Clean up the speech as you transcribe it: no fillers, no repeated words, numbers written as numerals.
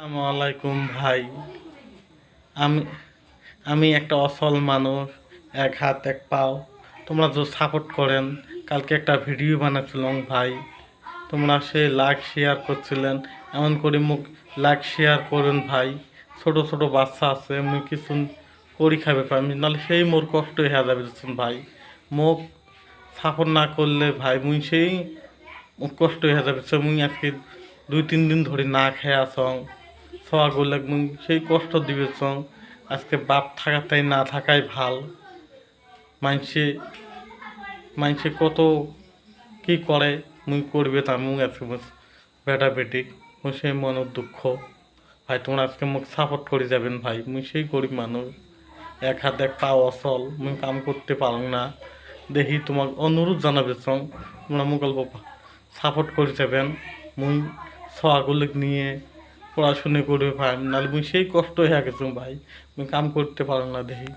আসসালামু আলাইকুম ভাই। আমি আমি একটা অসল মানুষ, এক হাত এক পাও। তোমরা তো সাপোর্ট করেন। কালকে একটা ভিডিও বানাচ্ছিলাম ভাই, তোমরা সেই লাইক শেয়ার করছিলেন। এমন করে মুখ লাইক শেয়ার করুন ভাই। ছোট ছোট বাচ্চা আছে, মুই কিছু করি খাবে পারি, নাহলে সেই মোর কষ্ট হয়ে যাবে দেখুন ভাই। মুখ সাপোর্ট না করলে ভাই মুই সেই মুখ কষ্ট হয়ে যাবে। মুই আজকে 2-3 দিন ধরে না খেয়ে আসং, সওয়া করলে মুই সেই কষ্ট দিবে চং। আজকে বাপ থাকাটাই না থাকাই ভাল। মানুষে মানুষে কত কি করে, মুই করবে তা মুই আজকে বেটা বেটি মুই সেই মনের দুঃখ। ভাই তোমরা আজকে মুখ সাপোর্ট করে যাবেন ভাই। মুই সেই গরিব মানুষ, এক হাত এক পাও অচল, মুই কাম করতে পারং না। দেখি তোমাক অনুরোধ জানাবে চং, তোমরা মোক অল্প সাপোর্ট করে যাবেন। মুই সওয়াগুলো নিয়ে পড়াশুনো করবে ভাই, নাহলে মুই সেই কষ্ট হয়ে গেছো ভাই। মুই কাম করতে পারং না দেখি।